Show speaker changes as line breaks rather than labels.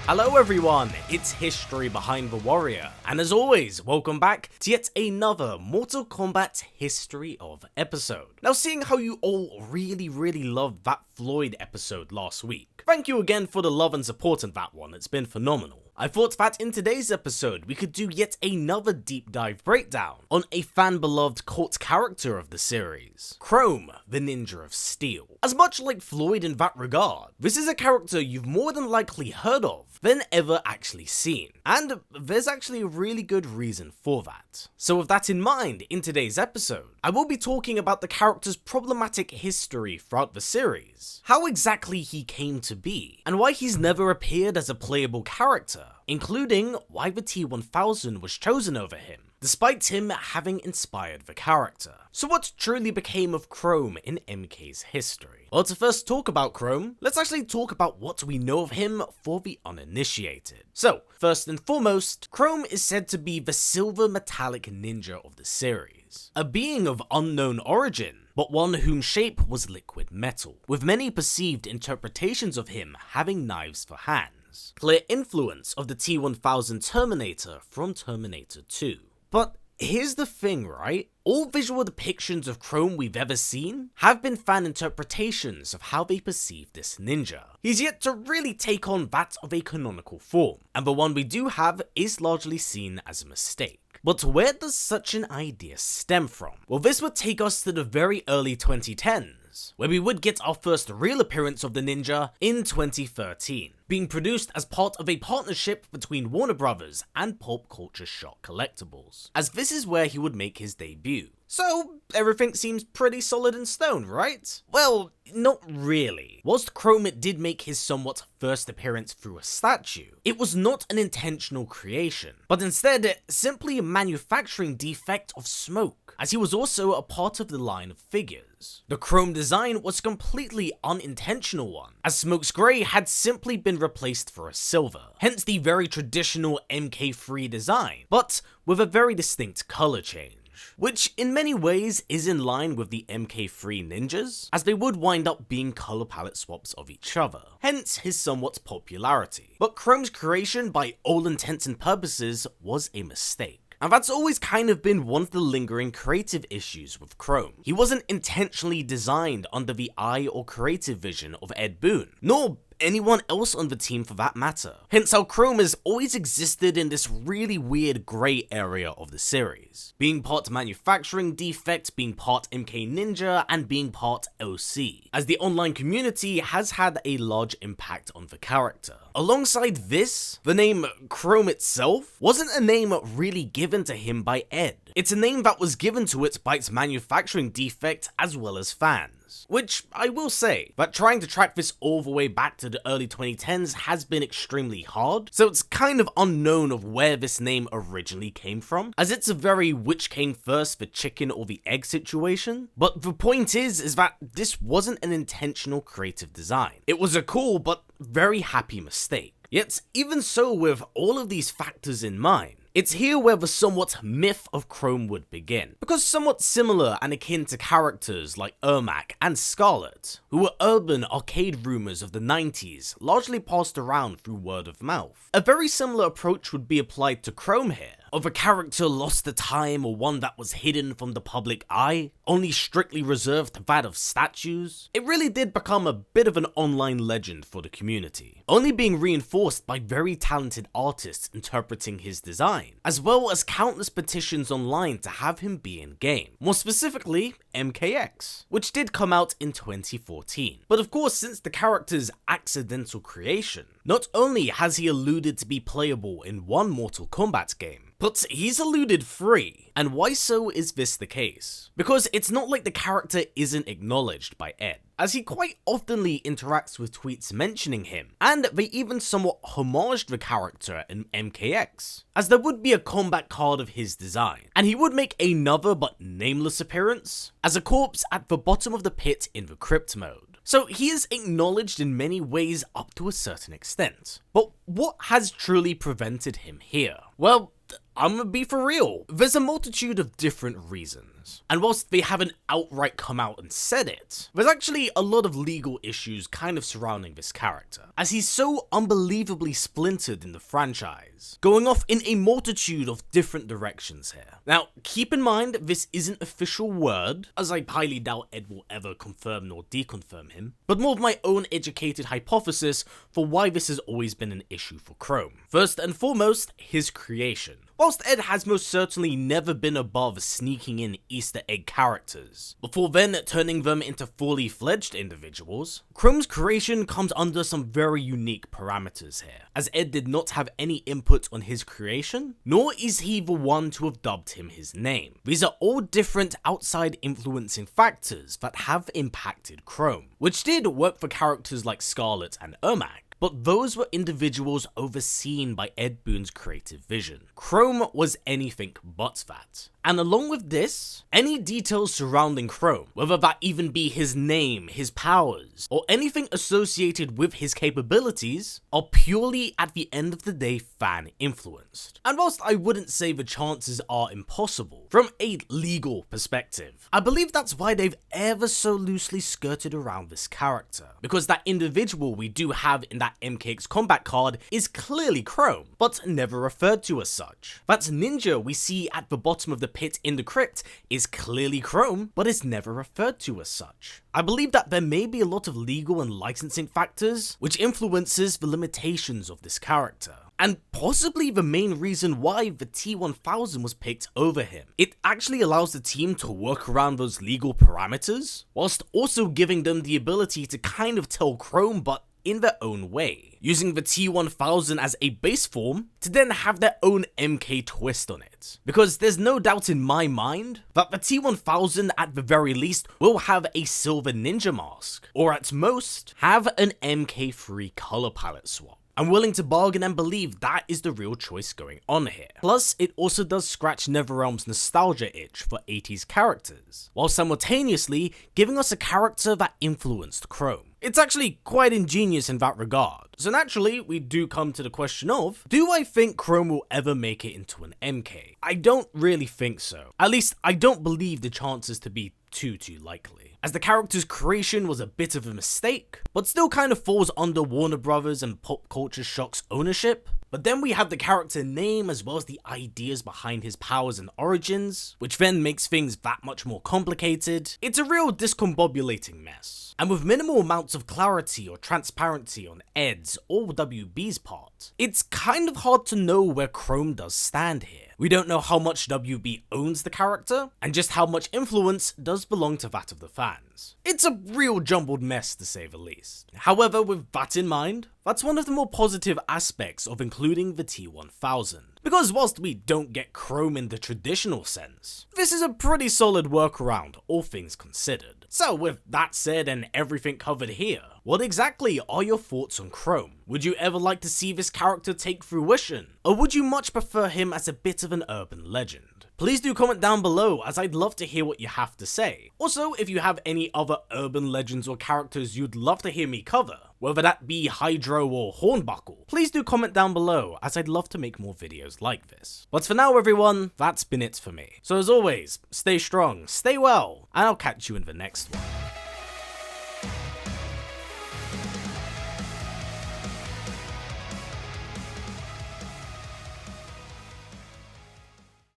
Hello everyone, it's History Behind the Warrior, and as always, welcome back to yet another Mortal Kombat History of episode. Now, seeing how you all really loved that Floyd episode last week, thank you again for the love and support in that one, it's been phenomenal. I thought that in today's episode we could do yet another deep dive breakdown on a fan-beloved cult character of the series, Khrome, the Ninja of Steel. As much like Floyd in that regard, this is a character you've more than likely heard of than ever actually seen, and there's actually a really good reason for that. So with that in mind, in today's episode, I will be talking about the character's problematic history throughout the series, how exactly he came to be, and why he's never appeared as a playable character, including why the T-1000 was chosen over him, despite him having inspired the character. So what truly became of Khrome in MK's history? Well, to first talk about Khrome, let's actually talk about what we know of him for the uninitiated. So, first and foremost, Khrome is said to be the silver metallic ninja of the series, a being of unknown origin, but one whose shape was liquid metal, with many perceived interpretations of him having knives for hands. Clear influence of the T-1000 Terminator from Terminator 2. But here's the thing, right? All visual depictions of Khrome we've ever seen have been fan interpretations of how they perceive this ninja. He's yet to really take on that of a canonical form, and the one we do have is largely seen as a mistake. But where does such an idea stem from? Well, this would take us to the very early 2010s, where we would get our first real appearance of the ninja in 2013, being produced as part of a partnership between Warner Brothers and Pulp Culture Shock Collectibles, as this is where he would make his debut. So, everything seems pretty solid in stone, right? Well, not really. Whilst Khrome did make his somewhat first appearance through a statue, it was not an intentional creation, but instead simply a manufacturing defect of smoke, as he was also a part of the line of figures. The Khrome design was a completely unintentional one, as Smoke's grey had simply been replaced for a silver, hence the very traditional MK3 design, but with a very distinct colour change, which in many ways is in line with the MK3 ninjas, as they would wind up being colour palette swaps of each other, hence his somewhat popularity. But Chrome's creation, by all intents and purposes, was a mistake. And that's always kind of been one of the lingering creative issues with Khrome. He wasn't intentionally designed under the eye or creative vision of Ed Boon, nor anyone else on the team for that matter. Hence how Khrome has always existed in this really weird grey area of the series, being part manufacturing defect, being part MK Ninja, and being part OC, as the online community has had a large impact on the character. Alongside this, the name Khrome itself wasn't a name really given to him by Ed. It's a name that was given to it by its manufacturing defect as well as fans. Which, I will say, that trying to track this all the way back to the early 2010s has been extremely hard, so it's kind of unknown of where this name originally came from, as it's a very which came first, the chicken or the egg situation. But the point is that this wasn't an intentional creative design. It was a cool but very happy mistake. Yet, even so, with all of these factors in mind, it's here where the somewhat myth of Khrome would begin, because somewhat similar and akin to characters like Ermac and Scarlet, who were urban arcade rumors of the 90s, largely passed around through word of mouth. A very similar approach would be applied to Khrome here, of a character lost to time or one that was hidden from the public eye, only strictly reserved to that of statues. It really did become a bit of an online legend for the community, only being reinforced by very talented artists interpreting his design, as well as countless petitions online to have him be in game, more specifically MKX, which did come out in 2014. But of course, since the character's accidental creation, not only has he alluded to be playable in one Mortal Kombat game, but he's alluded 3. And why so is this the case? Because it's not like the character isn't acknowledged by Ed, as he quite oftenly interacts with tweets mentioning him, and they even somewhat homaged the character in MKX, as there would be a combat card of his design, and he would make another but nameless appearance as a corpse at the bottom of the pit in the crypt mode. So he is acknowledged in many ways up to a certain extent. But what has truly prevented him here? Well, I'm gonna be for real. There's a multitude of different reasons. And whilst they haven't outright come out and said it, there's actually a lot of legal issues kind of surrounding this character, as he's so unbelievably splintered in the franchise, going off in a multitude of different directions here. Now, keep in mind, this isn't official word, as I highly doubt Ed will ever confirm nor deconfirm him, but more of my own educated hypothesis for why this has always been an issue for Khrome. First and foremost, his creation. Whilst Ed has most certainly never been above sneaking in Easter egg characters, before then turning them into fully fledged individuals, Chrome's creation comes under some very unique parameters here, as Ed did not have any input on his creation, nor is he the one to have dubbed him his name. These are all different outside influencing factors that have impacted Khrome, which did work for characters like Scarlet and Ermac, but those were individuals overseen by Ed Boon's creative vision. Khrome was anything but that. And along with this, any details surrounding Khrome, whether that even be his name, his powers, or anything associated with his capabilities, are purely at the end of the day fan influenced. And whilst I wouldn't say the chances are impossible, from a legal perspective, I believe that's why they've ever so loosely skirted around this character, because that individual we do have in that MKX combat card is clearly Khrome, but never referred to as such. That ninja we see at the bottom of the pit in the crypt is clearly Khrome, but is never referred to as such. I believe that there may be a lot of legal and licensing factors which influences the limitations of this character, and possibly the main reason why the T-1000 was picked over him. It actually allows the team to work around those legal parameters, whilst also giving them the ability to kind of tell Khrome but in their own way, using the T-1000 as a base form to then have their own MK twist on it. Because there's no doubt in my mind that the T-1000 at the very least will have a silver ninja mask, or at most, have an MK3 color palette swap. I'm willing to bargain and believe that is the real choice going on here. Plus, it also does scratch NetherRealm's nostalgia itch for 80s characters, while simultaneously giving us a character that influenced Khrome. It's actually quite ingenious in that regard. So naturally, we do come to the question of, do I think Khrome will ever make it into an MK? I don't really think so. At least, I don't believe the chances to be too likely, as the character's creation was a bit of a mistake, but still kind of falls under Warner Brothers and Pop Culture Shock's ownership. But then we have the character name as well as the ideas behind his powers and origins, which then makes things that much more complicated. It's a real discombobulating mess. And with minimal amounts of clarity or transparency on Ed's or WB's part, it's kind of hard to know where Khrome does stand here. We don't know how much WB owns the character, and just how much influence does belong to that of the fans. It's a real jumbled mess to say the least. However, with that in mind, that's one of the more positive aspects of including the T-1000. Because whilst we don't get Khrome in the traditional sense, this is a pretty solid workaround, all things considered. So with that said and everything covered here, what exactly are your thoughts on Khrome? Would you ever like to see this character take fruition? Or would you much prefer him as a bit of an urban legend? Please do comment down below, as I'd love to hear what you have to say. Also, if you have any other urban legends or characters you'd love to hear me cover, whether that be Hydro or Hornbuckle, please do comment down below, as I'd love to make more videos like this. But for now everyone, that's been it for me. So as always, stay strong, stay well, and I'll catch you in the next one.